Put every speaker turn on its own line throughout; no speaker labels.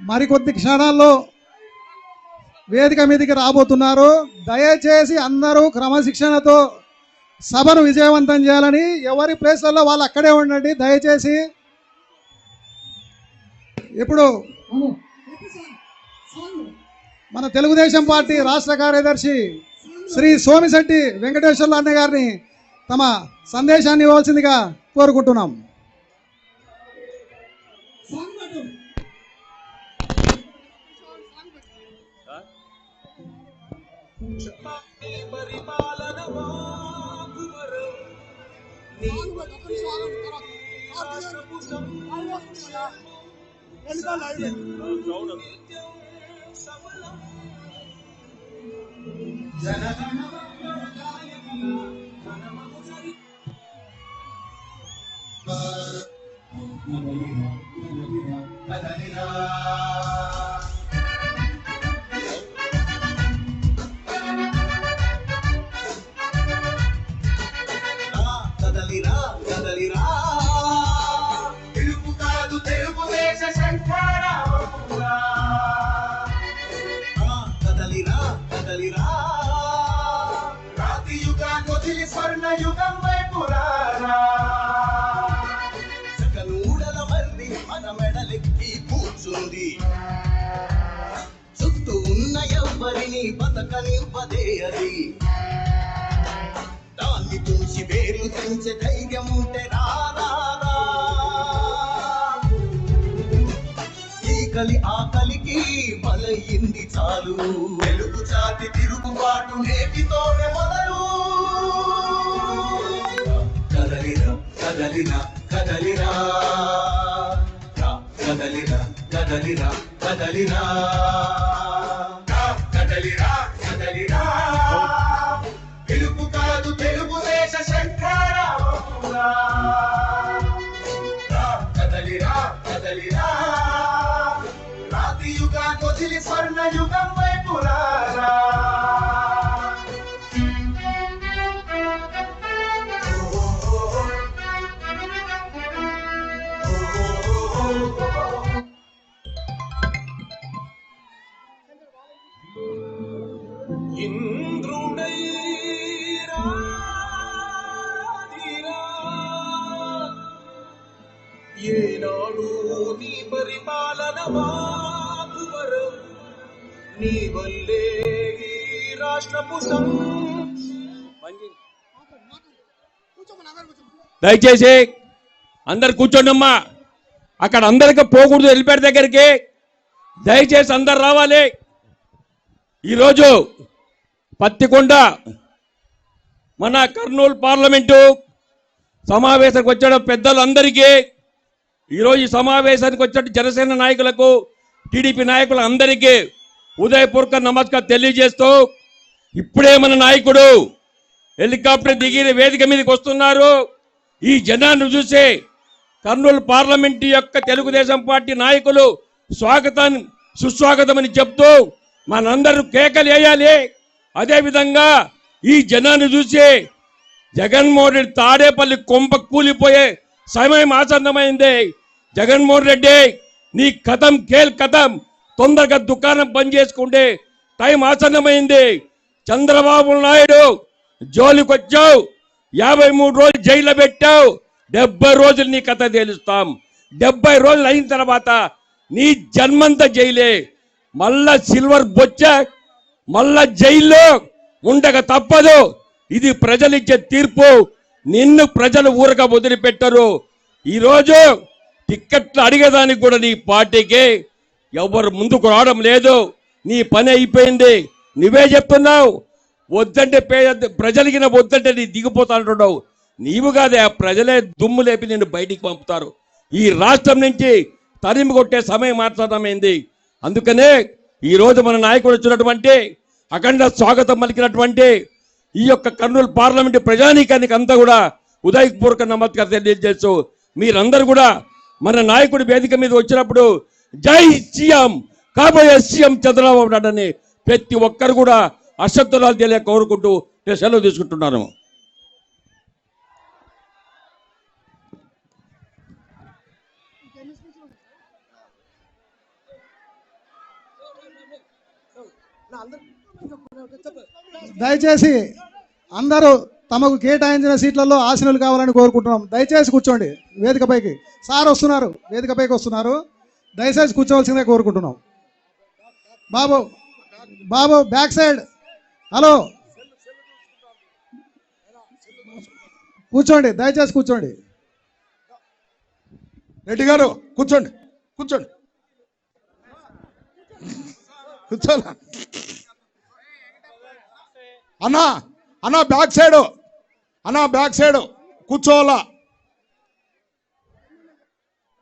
మరికొద్ది క్షణాల్లో వేదిక మీదకి రాబోతున్నారు. దయచేసి అందరూ క్రమశిక్షణతో సభను విజయవంతం చేయాలని, ఎవరి ప్లేస్లలో వాళ్ళు అక్కడే ఉండండి దయచేసి. ఇప్పుడు మన తెలుగుదేశం పార్టీ రాష్ట్ర కార్యదర్శి శ్రీ సోమిశెట్టి వెంకటేశ్వర్లు అన్న గారిని తమ సందేశాన్ని ఇవ్వాల్సిందిగా కోరుకుంటున్నాం.
స్వర్ణ యుగం వైపురారా సకనూడల మర్రి మన మెడలెక్కి కూర్చుంది. చుట్టూ ఉన్న ఎవ్వరిని బతకనివ్వదే అది. దాన్ని తుంచి వేరు తెంచే ధైర్యం ఉంటే రారా. ఈ కలి ఆకలికి బలయింది చాలు. తెలుగు జాతి తిరుగుబాటు నేటితోనే మొదలు. కదలిరా కదలిరా కదలిరా కదలిరా కదలిరా కదలిరా కదలిరా కదలిరా. తెలుగు కాదు తెలుగుదేశ శంకరావురా. కదలిరా కదలిరా. రాతి యుగాన్ని వదిలి స్వర్ణ యుగం వైపురారా. ఇంద్రుడై రాధిరా ఏనాడు నీ పరిపాలన మాకువరం. నీ వల్లే ఈ రాష్ట్రపు
దయచేసి అందరు కూర్చోండమ్మా. అక్కడ అందరికి పోకూడదు, వెళ్ళిపోయారు దగ్గరికి. దయచేసి అందరు రావాలి. ఈరోజు పత్తికొండ మన కర్నూలు పార్లమెంటు సమావేశానికి వచ్చిన పెద్దలందరికీ, ఈరోజు ఈ సమావేశానికి వచ్చిన జనసేన నాయకులకు, టీడీపీ నాయకులు అందరికీ ఉదయపూర్వక నమస్కారం తెలియజేస్తూ, ఇప్పుడే మన నాయకుడు హెలికాప్టర్ దిగి వేదిక మీదకి వస్తున్నారు. ఈ జనాన్ని చూసి కర్నూలు పార్లమెంటు యొక్క తెలుగుదేశం పార్టీ నాయకులు స్వాగతం సుస్వాగతం అని చెప్తూ మనందరూ కేకలు వేయాలి. అదేవిధంగా ఈ జనాన్ని చూసి జగన్మోహన్ రెడ్డి తాడేపల్లి కొంప కూలిపోయే సమయం ఆసన్నమైంది. జగన్మోహన్ రెడ్డి నీ కథం కేల్ కథం, తొందరగా దుకాణం బంద్ చేసుకుంటే టైం ఆసన్నమైంది. చంద్రబాబు నాయుడు జోలికొచ్చావు, 53 రోజులు జైల్లో పెట్టావు. 70 రోజులు నీ కథ తేలుస్తాం. 70 రోజులు అయిన తర్వాత నీ జన్మంతా జైలే. మళ్ళా సిల్వర్ బొచ్చ, మళ్ళా జైల్లో ఉండక తప్పదు. ఇది ప్రజలిచ్చే తీర్పు. నిన్ను ప్రజలు ఊరక వదిలిపెట్టరు. ఈరోజు టిక్కెట్లు అడిగేదానికి కూడా నీ పార్టీకి ఎవరు ముందుకు రావడం లేదు. నీ పని అయిపోయింది. నువ్వే చెప్తున్నావు వద్దంటే ప్రజలకి వద్దంటే నీ దిగిపోతా అంటున్నావు. నీవు కాదే, ఆ ప్రజలే దుమ్ము లేపి నిన్ను బయటికి పంపుతారు. ఈ రాష్ట్రం నుంచి తరిమి కొట్టే సమయం మాట్లాడమైంది. అందుకనే ఈరోజు మన నాయకుడు వచ్చినటువంటి అఖండ స్వాగతం పలికినటువంటి ఈ యొక్క కర్నూలు పార్లమెంటు ప్రజానీకానికి అంతా కూడా ఉదయపూర్వక నమస్కారం తెలియజేస్తూ, మీరందరూ కూడా మన నాయకుడి వేదిక మీద వచ్చినప్పుడు జై సీఎం, కాబోయే సీఎం చంద్రబాబు నాయుడు అని ప్రతి ఒక్కరు కూడా అశ్వత్థనాలు తెలియ కోరుకుంటూ సెలవు తీసుకుంటున్నాను.
దయచేసి అందరూ తమకు కేటాయించిన సీట్లలో ఆసీనులు కావాలని కోరుకుంటున్నాం. దయచేసి కూర్చోండి. వేదికపైకి సార్ వస్తున్నారు, వేదికపైకి వస్తున్నారు. దయచేసి కూర్చోవలసిందే కోరుకుంటున్నాం. బాబు బాబు బ్యాక్ సైడ్, హలో కూర్చోండి, దయచేసి కూర్చోండి.
రెడ్డి గారు కూర్చోండి, కూర్చోండి, కూర్చోలా అన్నా. అన్నా బ్యాక్ సైడ్, అన్నా బ్యాక్ సైడ్ కూర్చోవాలా.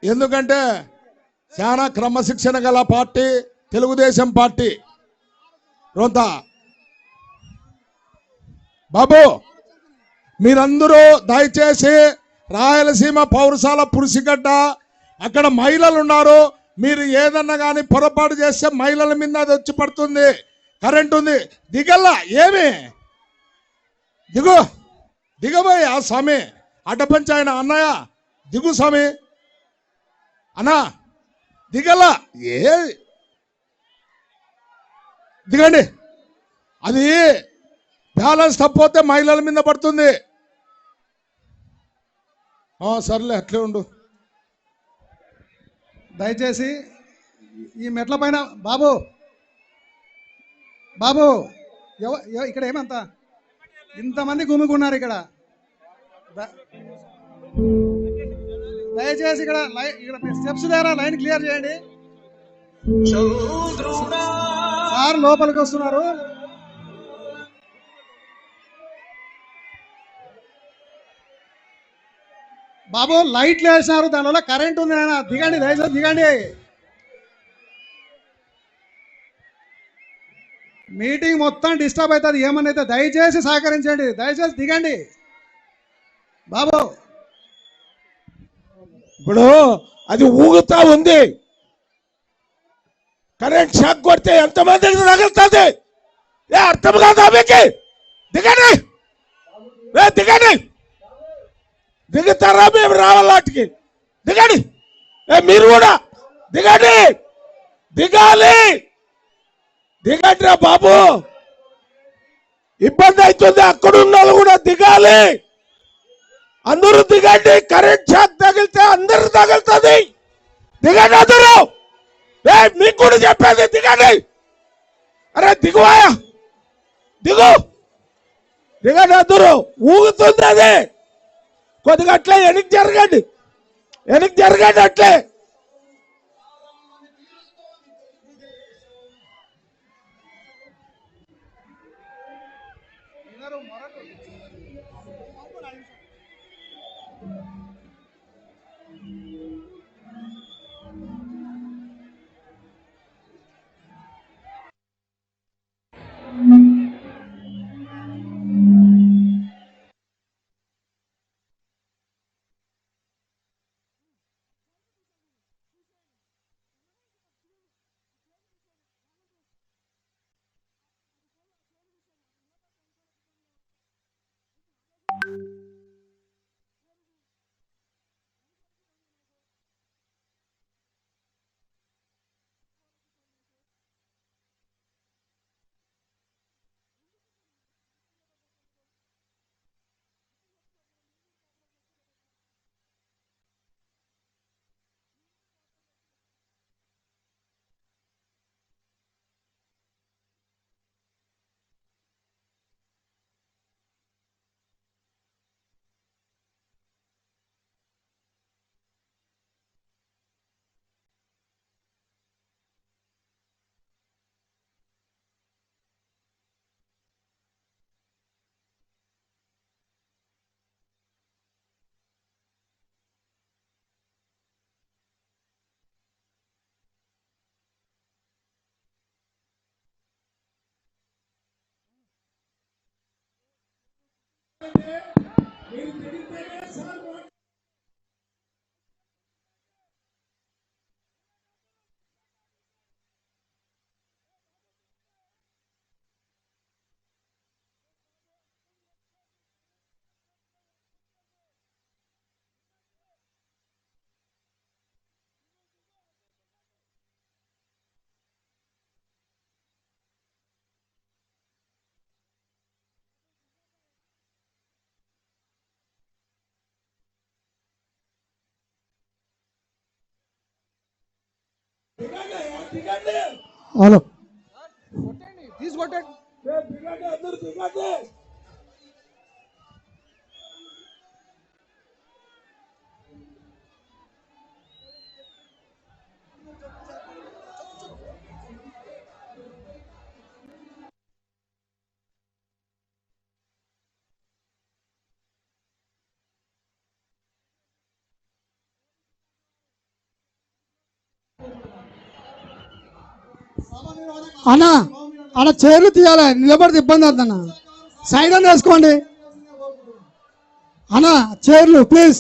ఎందుకంటే చాలా క్రమశిక్షణ గల పార్టీ తెలుగుదేశం పార్టీ. రొంత బాబు మీరందరూ దయచేసి రాయలసీమ పౌరసాల పురుషిగడ్డ, అక్కడ మహిళలు ఉన్నారు. మీరు ఏదన్నా కానీ పొరపాటు చేస్తే మహిళల మీద అది వచ్చి పడుతుంది. కరెంట్ ఉంది, దిగల్లా. ఏమి దిగు, దిగబోయ్ ఆ స్వామి అడ్డపంచ ఆయన అన్నయ్య, దిగు స్వామి అన్నా, దిగల్లా. దిగండి. అది బ్యాలెన్స్ తప్పితే మహిళల మీద పడుతుంది. సర్లే అట్లే ఉండు.
దయచేసి ఈ మెట్ల పైన బాబు బాబు ఇక్కడ ఏమంతా ఇంతమంది గుమిగున్నారు ఇక్కడ. దయచేసి ఇక్కడ స్టెప్స్ దగ్గర లైన్ క్లియర్ చేయండి. సార్ లోపలికి వస్తున్నారు. బాబు లైట్లు వేసినారు, దానివల్ల కరెంట్ ఉంది నాయన. దిగండి, దయచేసి దిగండి. మీటింగ్ మొత్తం డిస్టర్బ్ అవుతుంది. ఏమన్నా అయితే దయచేసి సహకరించండి. దయచేసి దిగండి బాబు.
ఇప్పుడు అది ఊగుతా ఉంది. కరెంట్ షాక్ కొడితే ఎంతమందికి తగులుతుంది? అర్థం కాదా మీకు? దిగండి, దిగండి. దిగుతారా? మేము రావాలాటికి దిగండి. మీరు కూడా దిగండి, దిగాలి. దిగండి రా బాబు, ఇబ్బంది అవుతుంది. అక్కడ ఉన్న వాళ్ళు కూడా దిగాలి. అందరూ దిగండి. కరెంట్ షాక్ తగిలితే అందరూ తగులుతుంది. దిగండి అందరూ. మీకు కూడా చెప్పేది దిగండి. అరే దిగువాయా, దిగు, దిగండి అందరూ. ఊగుతుంది అది. కొద్దిగా అట్లే వెనక్కి జరగండి, వెనక్కి జరగండి అట్లే.
హలో తీసుకొట్టండి.
దిగండి, అందరూ దిగండి.
అన్న అలా చైర్లు తీయాలి, నిలబడితే ఇబ్బంది అవుతుందన్న. సైడ్ అని వేసుకోండి అన్న, చైర్లు ప్లీజ్.